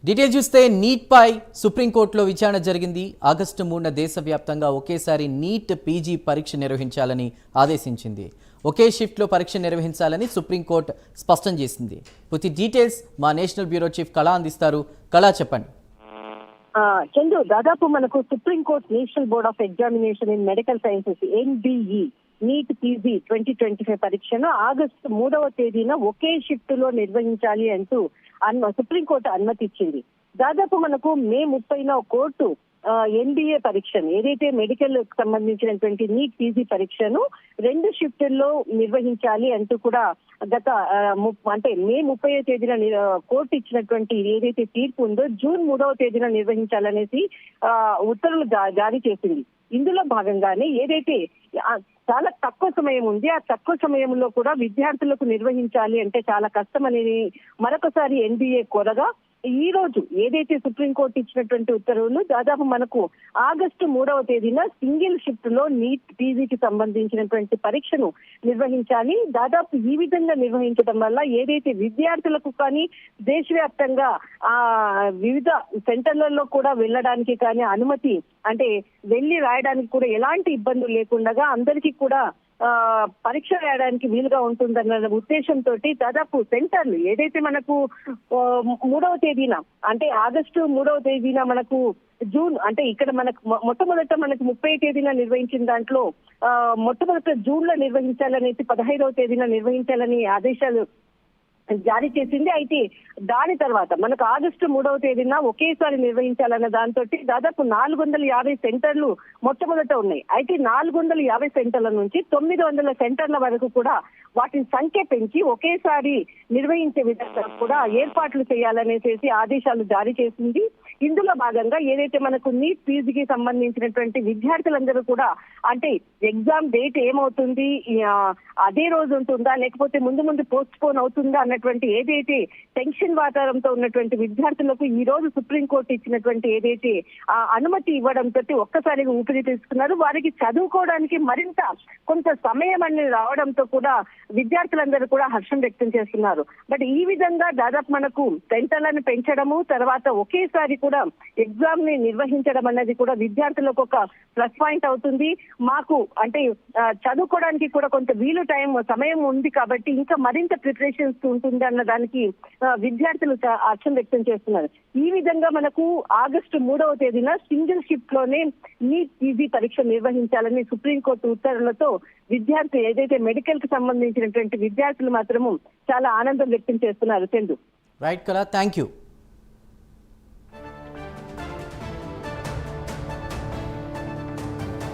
Detail చూస్తే neat పై సుప్రీంకోర్టులో విచారణ జరిగింది. ఆగస్టు 3న దేశవ్యాప్తంగా ఒకేసారి నీట్ పీజీ పరీక్ష నిర్వహించాలని ఆదేశించింది. ఒకే షిఫ్ట్లో పరీక్ష నిర్వహించాలని సుప్రీంకోర్టు స్పష్టం చేసింది. పూర్తి డీటెయిల్స్ మా నేషనల్ బ్యూరో చీఫ్ కళా అందిస్తారు. కళా, చెప్పండి. చందు, దాదాపు మనకు supreme court national board of examination in medical sciences NBE NEET PG 2025 పరీక్షను ఆగస్టు 3వ తేదీన ఒకే షిఫ్ట్ లో నిర్వహించాలి అంటూ సుప్రీంకోర్టు అనుమతి ఇచ్చింది. దాదాపు మనకు మే 30న కోర్టు NBA పరీక్షను, ఏదైతే మెడికల్ సంబంధించినటువంటి నీట్ పీజీ పరీక్షను 2 షిఫ్టుల్లో నిర్వహించాలి అంటూ కూడా గత అంటే మే 30వ తేదీన కోర్టు ఇచ్చినటువంటి ఏదైతే తీర్పు ఉందో జూన్ 3వ తేదీన నిర్వహించాలనేసి ఉత్తర్వులు జారీ చేసింది. ఇందులో భాగంగానే ఏదైతే చాలా తక్కువ సమయం ఉంది, ఆ తక్కువ సమయంలో కూడా విద్యార్థులకు నిర్వహించాలి అంటే చాలా కష్టం అనేది మరొకసారి NBA కోరగా ఈ రోజు ఏదైతే సుప్రీంకోర్టు ఇచ్చినటువంటి ఉత్తర్వులు దాదాపు మనకు ఆగస్టు 3వ తేదీన సింగిల్ షిఫ్ట్ లో నీట్ పీజీకి సంబంధించినటువంటి పరీక్షను నిర్వహించాలి. దాదాపు ఈ విధంగా నిర్వహించడం వల్ల ఏదైతే విద్యార్థులకు కానీ దేశవ్యాప్తంగా వివిధ సెంటర్లలో కూడా వెళ్ళడానికి కానీ అనుమతి, అంటే వెళ్లి రాయడానికి కూడా ఎలాంటి ఇబ్బందులు లేకుండా అందరికీ కూడా పరీక్ష రాయడానికి వీలుగా ఉంటుందన్న ఉద్దేశంతో దాదాపు సెంటర్లు ఏదైతే మనకు 3వ తేదీన అంటే ఆగస్టు 3వ తేదీన మనకు జూన్ అంటే ఇక్కడ మనకు మొట్టమొదట మనకు 30వ తేదీన నిర్వహించిన దాంట్లో మొట్టమొదట జూన్ లో నిర్వహించాలనేసి 15వ తేదీన నిర్వహించాలని ఆదేశాలు జారీ చేసింది. అయితే దాని తర్వాత మనకు ఆగస్టు 3వ తేదీన ఒకేసారి నిర్వహించాలన్న దాంతో దాదాపు 450 సెంటర్లు మొట్టమొదట ఉన్నాయి. అయితే 450 సెంటర్ల నుంచి 900 సెంటర్ల వరకు కూడా వాటి సంఖ్య పెంచి ఒకేసారి నిర్వహించే విధంగా కూడా ఏర్పాట్లు చేయాలనేసి ఆదేశాలు జారీ చేసింది. ఇందులో భాగంగా ఏదైతే మనకు నీట్ పీజీకి సంబంధించినటువంటి విద్యార్థులందరూ కూడా అంటే ఎగ్జామ్ డేట్ ఏమవుతుంది, అదే రోజు ఉంటుందా లేకపోతే ముందు పోస్ట్ పోన్ అవుతుందా అన్నటువంటి ఏదైతే టెన్షన్ వాతావరణంతో ఉన్నటువంటి విద్యార్థులకు ఈ రోజు సుప్రీంకోర్టు ఇచ్చినటువంటి ఏదైతే అనుమతి ఇవ్వడంతో ఒక్కసారిగా ఊపిరి తీసుకున్నారు. వారికి చదువుకోవడానికి మరింత కొంత సమయం అనేది రావడంతో కూడా విద్యార్థులందరూ కూడా హర్షం వ్యక్తం చేస్తున్నారు. బట్ ఈ విధంగా దాదాపు మనకు సెంటర్లను పెంచడము, తర్వాత ఒకేసారి కూడా ఎగ్జామ్ ని నిర్వహించడం అన్నది కూడా విద్యార్థులకు ఒక ప్లస్ పాయింట్ అవుతుంది. మాకు అంటే చదువుకోవడానికి కూడా కొంత సమయం ఉంది కాబట్టి ఇంకా మరింత ప్రిపరేషన్స్ ఉంటుంది అన్న దానికి విద్యార్థులు హర్షం వ్యక్తం చేస్తున్నారు. ఈ విధంగా మనకు ఆగస్టు 3వ తేదీన సింగిల్ షిఫ్ట్ లోనే నీట్ పీజీ పరీక్ష నిర్వహించాలని సుప్రీంకోర్టు ఉత్తర్వులతో విద్యార్థులు ఏదైతే మెడికల్ కి సంబంధించినటువంటి విద్యార్థులు మాత్రము చాలా ఆనందం వ్యక్తం చేస్తున్నారు. చందు. రైట్ కళా, థ్యాంక్ యూ.